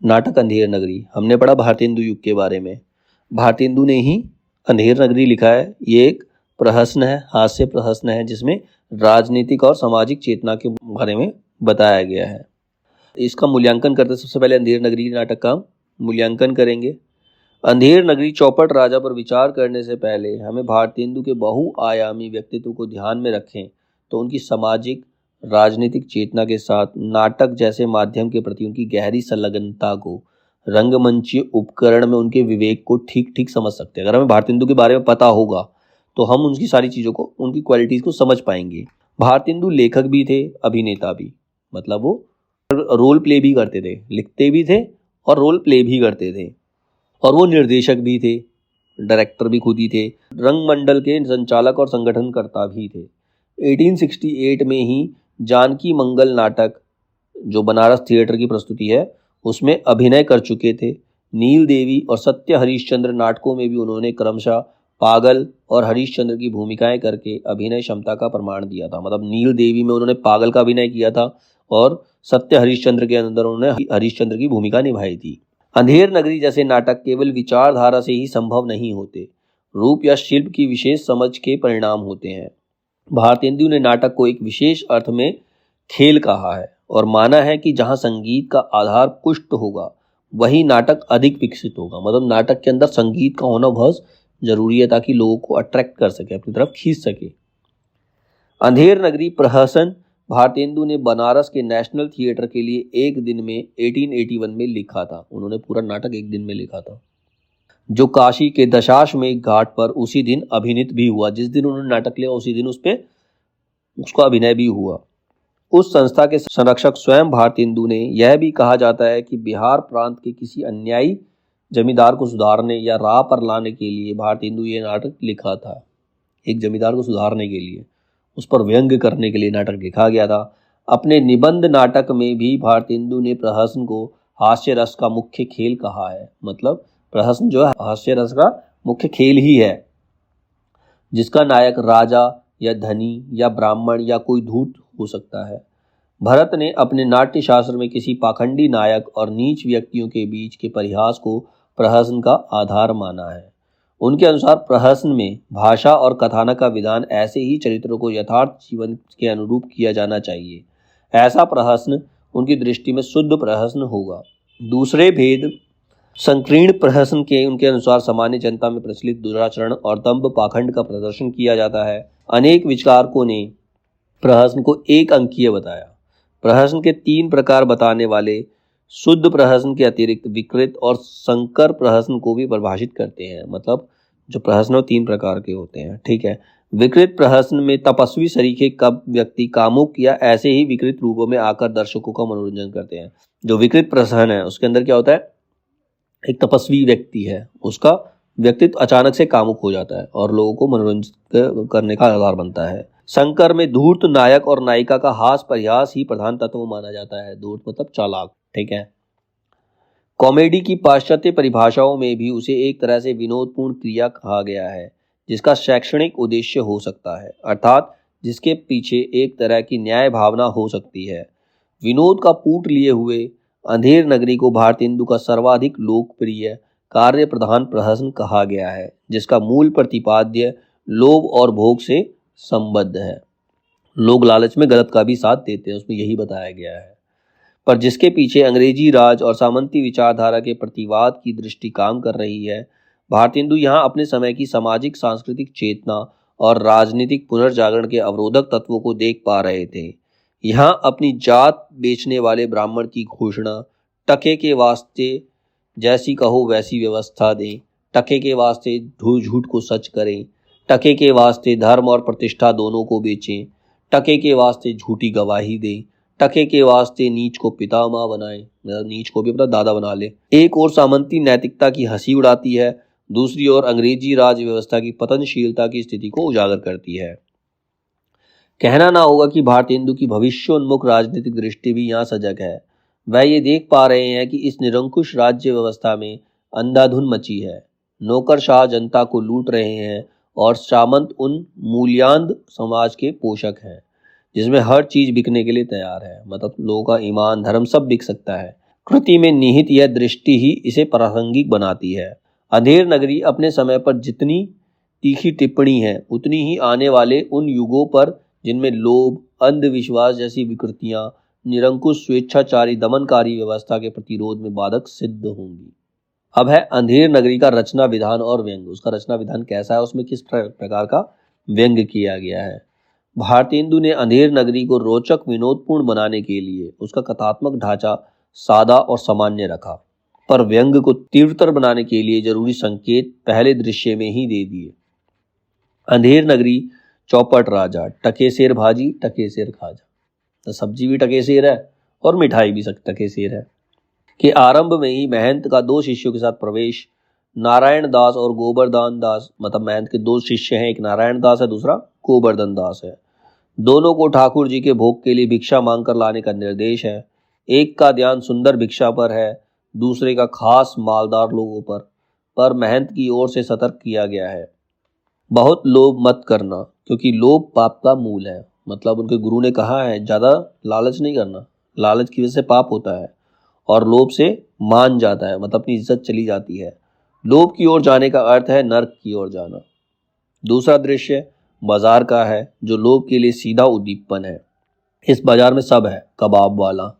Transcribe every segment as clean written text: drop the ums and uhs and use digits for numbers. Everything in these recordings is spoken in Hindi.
नाटक अंधेर नगरी। हमने पढ़ा भारतेंदु युग के बारे में। भारतेंदु ने ही अंधेर नगरी लिखा है। ये एक प्रहसन है, हास्य प्रहसन है, जिसमें राजनीतिक और सामाजिक चेतना के बारे में बताया गया है। इसका मूल्यांकन करते सबसे पहले अंधेर नगरी नाटक का मूल्यांकन करेंगे। अंधेर नगरी चौपट राजा पर विचार करने से पहले हमें भारतेंदु के बहुआयामी व्यक्तित्व को ध्यान में रखें तो उनकी सामाजिक राजनीतिक चेतना के साथ नाटक जैसे माध्यम के प्रति उनकी गहरी संलग्नता को, रंगमंचीय उपकरण में उनके विवेक को ठीक ठीक समझ सकते हैं। अगर हमें भारतेंदु के बारे में पता होगा तो हम उनकी सारी चीज़ों को, उनकी क्वालिटीज़ को समझ पाएंगे। भारतेंदु लेखक भी थे, अभिनेता भी, मतलब वो रोल प्ले भी करते थे, लिखते भी थे और रोल प्ले भी करते थे, और वो निर्देशक भी थे, डायरेक्टर भी खुद ही थे, रंगमंडल के संचालक और संगठनकर्ता भी थे। 1868 में ही जानकी मंगल नाटक जो बनारस थिएटर की प्रस्तुति है उसमें अभिनय कर चुके थे। नील देवी और सत्य हरिश्चंद्र नाटकों में भी उन्होंने क्रमशः पागल और हरिश्चंद्र की भूमिकाएं करके अभिनय क्षमता का प्रमाण दिया था। मतलब नील देवी में उन्होंने पागल का अभिनय किया था और सत्य हरिश्चंद्र के अंदर उन्होंने हरिश्चंद्र की भूमिका निभाई थी। अंधेर नगरी जैसे नाटक केवल विचारधारा से ही संभव नहीं होते, रूप या शिल्प की विशेष समझ के परिणाम होते हैं। भारतेंदु ने नाटक को एक विशेष अर्थ में खेल कहा है और माना है कि जहां संगीत का आधार पुष्ट होगा वही नाटक अधिक विकसित होगा। मतलब नाटक के अंदर संगीत का होना बहुत जरूरी है ताकि लोगों को अट्रैक्ट कर सके, अपनी तरफ खींच सके। अंधेर नगरी प्रहसन भारतेंदु ने बनारस के नेशनल थिएटर के लिए एक दिन में 1881 में लिखा था। उन्होंने पूरा नाटक एक दिन में लिखा था, जो काशी के दशाश्वमेध घाट पर उसी दिन अभिनीत भी हुआ। जिस दिन उन्होंने नाटक लिया उसी दिन उस पे उसका अभिनय भी हुआ। उस संस्था के संरक्षक स्वयं भारतेंदु ने यह भी कहा जाता है कि बिहार प्रांत के किसी अन्यायी जमींदार को सुधारने या राह पर लाने के लिए भारतेंदु ये नाटक लिखा था। एक जमींदार को सुधारने के लिए, उस पर व्यंग्य करने के लिए नाटक लिखा गया था। अपने निबंध नाटक में भी भारतेंदु ने प्रहसन को हास्य रस का मुख्य खेल कहा है। मतलब प्रहसन जो है हास्य रस का मुख्य खेल ही है, जिसका नायक राजा या धनी या ब्राह्मण या कोई धूर्त हो सकता है। भरत ने अपने नाट्य शास्त्र में किसी पाखंडी नायक और नीच व्यक्तियों के बीच के परिहास को प्रहसन का आधार माना है। उनके अनुसार प्रहसन में भाषा और कथानक का विधान ऐसे ही चरित्रों को यथार्थ जीवन के अनुरूप किया जाना चाहिए। ऐसा प्रहसन उनकी दृष्टि में शुद्ध प्रहसन होगा। दूसरे भेद संकीर्ण प्रहसन के उनके अनुसार सामान्य जनता में प्रचलित दुराचरण और दंभ पाखंड का प्रदर्शन किया जाता है। अनेक विचारकों ने प्रहसन को एक अंकीय बताया। प्रहसन के 3 प्रकार बताने वाले शुद्ध प्रहसन के अतिरिक्त विकृत और संकर प्रहसन को भी परिभाषित करते हैं। मतलब जो प्रहसन वो 3 प्रकार के होते हैं, ठीक है। विकृत प्रहसन में तपस्वी सरीखे कब व्यक्ति कामुक या ऐसे ही विकृत रूपों में आकर दर्शकों का मनोरंजन करते हैं। जो विकृत प्रहसन है उसके अंदर क्या होता है, एक तपस्वी व्यक्ति है, उसका व्यक्तित्व अचानक से कामुक हो जाता है और लोगों को मनोरंजन करने का आधार बनता है। संकर में धूर्त नायक और नायिका का हास परिहास ही प्रधान तत्व माना जाता है। धूर्त मतलब चालाक, ठीक है। कॉमेडी की पाश्चात्य परिभाषाओं में भी उसे एक तरह से विनोदपूर्ण क्रिया कहा गया है, जिसका शैक्षणिक उद्देश्य हो सकता है, अर्थात जिसके पीछे एक तरह की न्याय भावना हो सकती है। विनोद का पूट लिए हुए अंधेर नगरी को भारतेंदु का सर्वाधिक लोकप्रिय कार्य प्रधान प्रहसन कहा गया है, जिसका मूल प्रतिपाद्य लोभ और भोग से संबद्ध है। लोग लालच में गलत का भी साथ देते हैं, उसमें यही बताया गया है, पर जिसके पीछे अंग्रेजी राज और सामंती विचारधारा के प्रतिवाद की दृष्टि काम कर रही है। भारतेंदु यहाँ अपने समय की सामाजिक सांस्कृतिक चेतना और राजनीतिक पुनर्जागरण के अवरोधक तत्वों को देख पा रहे थे। यहाँ अपनी जात बेचने वाले ब्राह्मण की घोषणा, टके के वास्ते जैसी कहो वैसी व्यवस्था दें, टके के वास्ते झूठ को सच करें, टके के वास्ते धर्म और प्रतिष्ठा दोनों को बेचें, टके के वास्ते झूठी गवाही दें, टके के वास्ते नीच को पितामह बनाएं, मतलब नीच को भी अपना दादा बना ले। एक और सामंती नैतिकता की हंसी उड़ाती है, दूसरी ओर अंग्रेजी राज व्यवस्था की पतनशीलता की स्थिति को उजागर करती है। कहना ना होगा कि भारतेंदु की भविष्योन्मुख राजनीतिक दृष्टि भी यहाँ सजग है। वह ये देख पा रहे हैं कि इस निरंकुश राज्य व्यवस्था में अंधाधुन मची है। नौकरशाह जनता को लूट रहे हैं और सामंत उन मूल्यांध समाज के पोषक हैं जिसमें हर चीज बिकने के लिए तैयार है। मतलब लोगों का ईमान धर्म सब बिक सकता है। कृति में निहित यह दृष्टि ही इसे प्रासंगिक बनाती है। अंधेर नगरी अपने समय पर जितनी तीखी टिप्पणी है उतनी ही आने वाले उन युगों पर जिनमें लोभ, अंधविश्वास जैसी विकृतियां निरंकुश स्वेच्छाचारी दमनकारी व्यवस्था के प्रतिरोध में बाधक सिद्ध होंगी। अब है अंधेर नगरी का रचना विधान और व्यंग। उसका रचना विधान कैसा है, उसमें किस प्रकार का व्यंग किया गया है। भारतेंदु ने अंधेर नगरी को रोचक विनोदपूर्ण बनाने के लिए उसका कथात्मक ढांचा सादा और सामान्य रखा, पर व्यंग को तीव्रतर बनाने के लिए जरूरी संकेत पहले दृश्य में ही दे दिए। अंधेर नगरी चौपट राजा, टकेसेर भाजी टकेसेर खाजा, तो सब्जी भी टकेसेर है और मिठाई भी टकेसेर है के आरंभ में ही महंत का 2 शिष्यों के साथ प्रवेश, नारायण दास और गोवर्धन दास, मतलब महंत के 2 शिष्य हैं, एक नारायण दास है, दूसरा गोवर्धन दास है। दोनों को ठाकुर जी के भोग के लिए भिक्षा मांगकर लाने का निर्देश है। एक का ध्यान सुंदर भिक्षा पर है, दूसरे का खास मालदार लोगों पर महंत की ओर से सतर्क किया गया है। बहुत लोभ मत करना, क्योंकि लोभ पाप का मूल है। मतलब उनके गुरु ने कहा है ज्यादा लालच नहीं करना, लालच की वजह से पाप होता है और लोभ से मान जाता है, मतलब अपनी इज्जत चली जाती है। लोभ की ओर जाने का अर्थ है नर्क की ओर जाना। दूसरा दृश्य बाजार का है, जो लोभ के लिए सीधा उद्दीपन है। इस बाजार में सब है, कबाब वाला,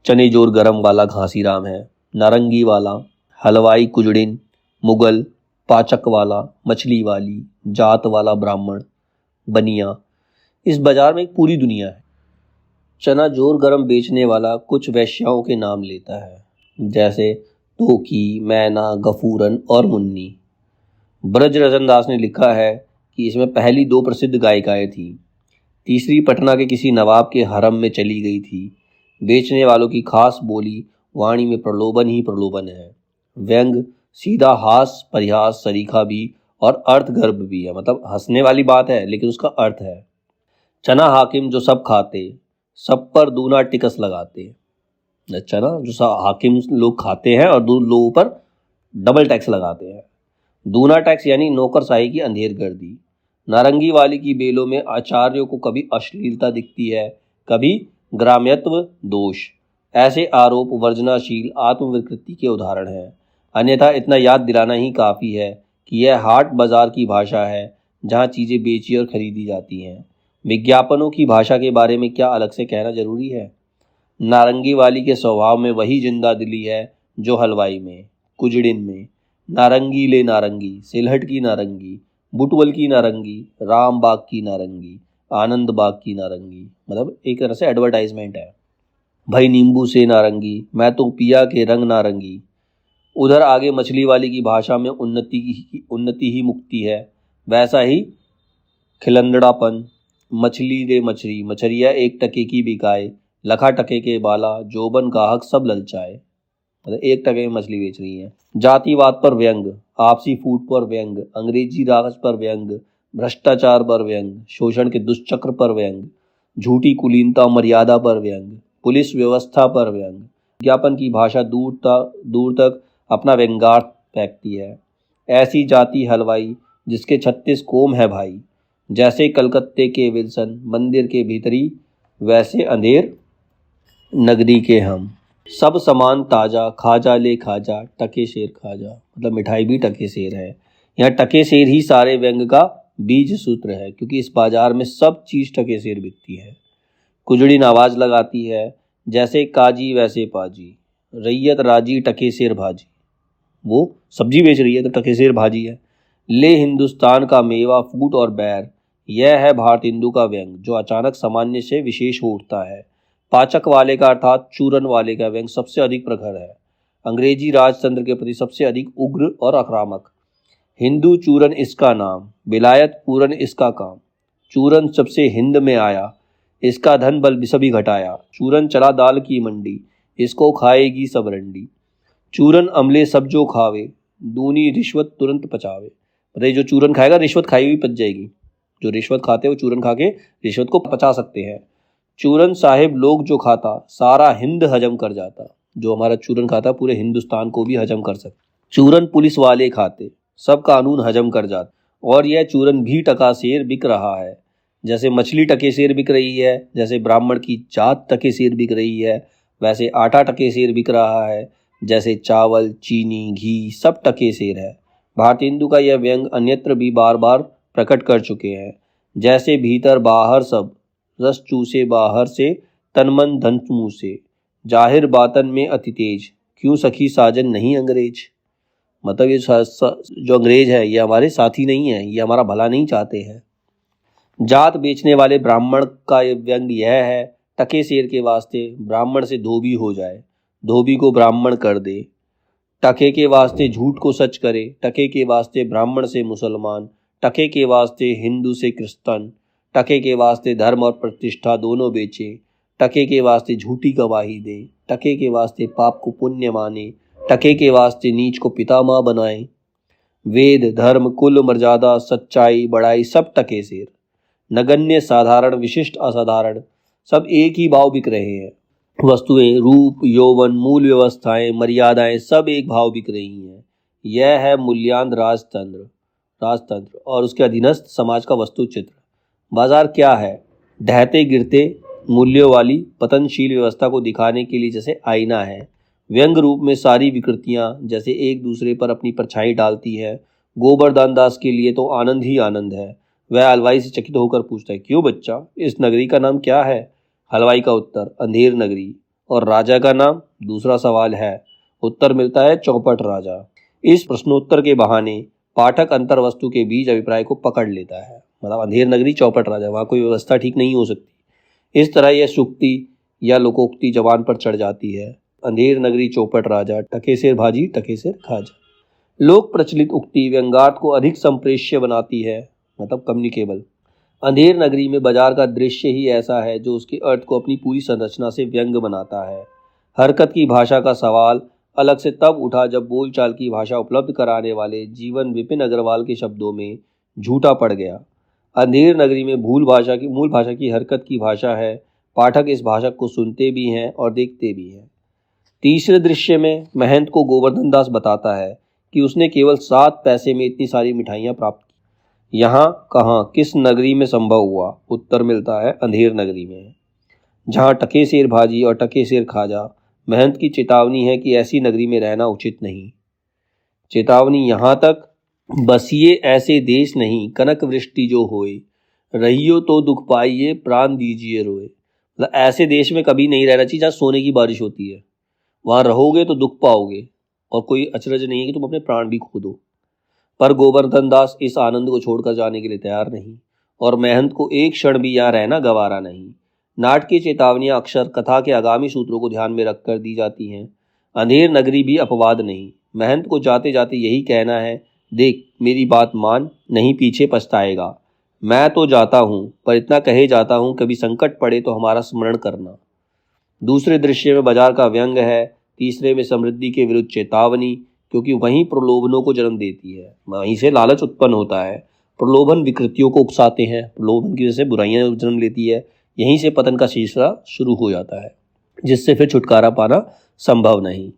चने जोर गरम वाला घासीराम है, नारंगी वाला, हलवाई कुजड़िन, मुगल, पाचक वाला, मछली वाली, जात वाला ब्राह्मण, बनिया। इस बाजार में एक पूरी दुनिया है। चना जोर गरम बेचने वाला कुछ वैश्याओं के नाम लेता है, जैसे तोकी, मैना, गफूरन और मुन्नी। ब्रज रजन दास ने लिखा है कि इसमें पहली 2 प्रसिद्ध गायिकाएं थी, तीसरी पटना के किसी नवाब के हरम में चली गई थी। बेचने वालों की खास बोली वाणी में प्रलोभन ही प्रलोभन है। व्यंग सीधा हास, परिहास, सरीखा भी और अर्थगर्भ भी है, मतलब हंसने वाली बात है लेकिन उसका अर्थ है। चना हाकिम जो सब खाते, सब पर दूना टिकस लगाते। चना जो सब हाकिम लोग खाते हैं और लोगों पर डबल टैक्स लगाते हैं। दूना टैक्स यानी नौकरशाही की अंधेर गर्दी। नारंगी वाली की बेलों में आचार्यों को कभी अश्लीलता दिखती है, कभी ग्राम्यत्व दोष। ऐसे आरोप वर्जनाशील आत्मविकृति के उदाहरण हैं। अन्यथा इतना याद दिलाना ही काफ़ी है कि यह हाट बाजार की भाषा है, जहाँ चीज़ें बेची और खरीदी जाती हैं। विज्ञापनों की भाषा के बारे में क्या अलग से कहना जरूरी है। नारंगी वाली के स्वभाव में वही जिंदा दिली है जो हलवाई में, कुजड़िन में। नारंगी ले नारंगी, सिलहट की नारंगी, बुटवल की नारंगी, राम बाग की नारंगी, आनंद बाग की नारंगी, मतलब एक तरह से एडवर्टाइजमेंट है। भाई नींबू से नारंगी, मैं तो पिया के रंग नारंगी। उधर आगे मछली वाली की भाषा में उन्नति ही मुक्ति है। वैसा ही खिलंदड़ापन, मछली दे मछली, मछरिया 1 टके की बिकाए, लखा टके के बाला, जोबन गाहक सब ललचाए। मतलब 1 टके में मछली बेच रही है। जातिवाद पर व्यंग, आपसी फूट पर व्यंग, अंग्रेजी राज पर व्यंग, भ्रष्टाचार पर व्यंग, शोषण के दुष्चक्र पर व्यंग, झूठी कुलीनता मर्यादा पर व्यंग, पुलिस व्यवस्था पर व्यंग। विज्ञापन की भाषा दूर तक अपना व्यंग्यार्थ फेंकती है। ऐसी जाति हलवाई जिसके 36 कोम है भाई, जैसे कलकत्ते के विल्सन मंदिर के भीतरी, वैसे अंधेर नगरी के हम। सब सामान ताजा, खाजा ले खाजा, टके शेर खाजा, मतलब मिठाई भी टके शेर है। यहाँ टके शेर ही सारे व्यंग का बीज सूत्र है, क्योंकि इस बाजार में सब चीज टके शेर बिकती है। कुजड़ी आवाज लगाती है, जैसे काजी वैसे पाजी, रैयत राजी टके शेर भाजी। वो सब्जी बेच रही है तो टके शेर भाजी है। ले हिंदुस्तान का मेवा फूट और बैर, यह है भारतेंदु का व्यंग, जो अचानक सामान्य से विशेष हो उठता है। पाचक वाले का अर्थात चूरन वाले का व्यंग सबसे अधिक प्रखर है। अंग्रेजी राजतंत्र के प्रति सबसे अधिक उग्र और आक्रामक। हिंदू चूरन इसका नाम, विलायत पूरन इसका काम। चूरन सबसे हिंद में आया, इसका धन बल सभी घटाया। चूरन चला दाल की मंडी, इसको खाएगी सब रंडी। चूरन अमले सब जो खावे, दूनी रिश्वत तुरंत पचावे। मतलब जो चूरन खाएगा रिश्वत खाई हुई पच जाएगी। जो रिश्वत खाते हैं वो चूरन खा के रिश्वत को पचा सकते हैं। चूरन साहिब लोग जो खाता, सारा हिंद हजम कर जाता। जो हमारा चूरन खाता पूरे हिंदुस्तान को भी हजम कर सकता। चूरन पुलिस वाले खाते, सब कानून हजम कर जाते। और यह चूरन भी टका शेर बिक रहा है, जैसे मछली टके शेर बिक रही है, जैसे ब्राह्मण की जात टके शेर बिक रही है, वैसे आटा टके सेर बिक रहा है, जैसे चावल, चीनी, घी सब टके सेर है। भारतेंदु का यह व्यंग अन्यत्र भी बार बार प्रकट कर चुके हैं। जैसे भीतर बाहर सब रस चूसे बाहर से, तन मन धन मुँह से, जाहिर बातन में अति तेज, क्यों सखी साजन नहीं अंग्रेज। मतलब ये जो अंग्रेज है ये हमारे साथी नहीं है, ये हमारा भला नहीं चाहते हैं। जात बेचने वाले ब्राह्मण का ये व्यंग यह है, टके सेर के वास्ते ब्राह्मण से धोबी हो जाए, धोबी को ब्राह्मण कर दे। टके के वास्ते झूठ को सच करे, टके के वास्ते ब्राह्मण से मुसलमान, टके के वास्ते हिंदू से क्रिश्चियन, टके के वास्ते धर्म और प्रतिष्ठा दोनों बेचे, टके के वास्ते झूठी गवाही दे, टके के वास्ते पाप को पुण्य माने, टके के वास्ते नीच को पितामह बनाए। वेद, धर्म, कुल, मर्यादा, सच्चाई, बड़ाई सब टके सेर। नगण्य, साधारण, विशिष्ट, असाधारण सब एक ही भाव बिक रहे हैं। वस्तुएं, रूप, यौवन, मूल व्यवस्थाएं, मर्यादाएं सब एक भाव बिक रही हैं। यह है मूल्यांक राजतंत्र और उसके अधीनस्थ समाज का वस्तु चित्र। बाजार क्या है? ढहते गिरते मूल्यों वाली पतनशील व्यवस्था को दिखाने के लिए जैसे आईना है। व्यंग रूप में सारी विकृतियां जैसे एक दूसरे पर अपनी परछाई डालती है। गोवर्धन दास के लिए तो आनंद ही आनंद है। वह हलवाई से चकित होकर पूछता है, क्यों बच्चा, इस नगरी का नाम क्या है? हलवाई का उत्तर, अंधेर नगरी। और राजा का नाम? दूसरा सवाल है। उत्तर मिलता है, चौपट राजा। इस प्रश्नोत्तर के बहाने पाठक अंतर वस्तु के बीच अभिप्राय को पकड़ लेता है। मतलब अंधेर नगरी, चौपट राजा, वहाँ कोई व्यवस्था ठीक नहीं हो सकती। इस तरह यह सुक्ति या लोकोक्ति जबान पर चढ़ जाती है। अंधेर नगरी, चौपट राजा, टके सेर भाजी, टके सेर खाजा। लोक प्रचलित उक्ति व्यंग्यार्थ को अधिक संप्रेष्य बनाती है, मतलब कम्युनिकेबल। अंधेर नगरी में बाजार का दृश्य ही ऐसा है जो उसके अर्थ को अपनी पूरी संरचना से व्यंग बनाता है। हरकत की भाषा का सवाल अलग से तब उठा जब बोलचाल की भाषा उपलब्ध कराने वाले जीवन विपिन अग्रवाल के शब्दों में झूठा पड़ गया। अंधेर नगरी में मूल भाषा की हरकत की भाषा है। पाठक इस भाषा को सुनते भी हैं और देखते भी हैं। तीसरे दृश्य में महंत को गोवर्धन दास बताता है कि उसने केवल 7 पैसे में इतनी सारी मिठाइयाँ प्राप्त की। यहाँ कहाँ, किस नगरी में संभव हुआ? उत्तर मिलता है, अंधेर नगरी में। जहाँ टके सेर भाजी और टके सेर खाजा। महंत की चेतावनी है कि ऐसी नगरी में रहना उचित नहीं। चेतावनी यहाँ तक, बसिए ऐसे देश नहीं, कनक वृष्टि जो होए, रहियो तो दुख पाइए, प्राण दीजिए रोए। मतलब ऐसे देश में कभी नहीं रहना चाहिए जहाँ सोने की बारिश होती है। वहाँ रहोगे तो दुख पाओगे और कोई अचरज नहीं है कि तुम अपने प्राण भी खो दो। पर गोवर्धन दास इस आनंद को छोड़कर जाने के लिए तैयार नहीं और महंत को एक क्षण भी यहाँ रहना गवारा नहीं। नाटक की चेतावनियाँ अक्सर कथा के आगामी सूत्रों को ध्यान में रखकर दी जाती हैं। अंधेर नगरी भी अपवाद नहीं। महंत को जाते जाते यही कहना है, देख मेरी बात मान, नहीं पीछे पछताएगा। मैं तो जाता हूँ, पर इतना कहे जाता हूँ, कभी संकट पड़े तो हमारा स्मरण करना। दूसरे दृश्य में बाजार का व्यंग है। तीसरे में समृद्धि के विरुद्ध चेतावनी, क्योंकि वहीं प्रलोभनों को जन्म देती है, वहीं से लालच उत्पन्न होता है। प्रलोभन विकृतियों को उकसाते हैं, प्रलोभन की वजह से बुराइयां जन्म लेती है। यहीं से पतन का सिलसिला शुरू हो जाता है, जिससे फिर छुटकारा पाना संभव नहीं।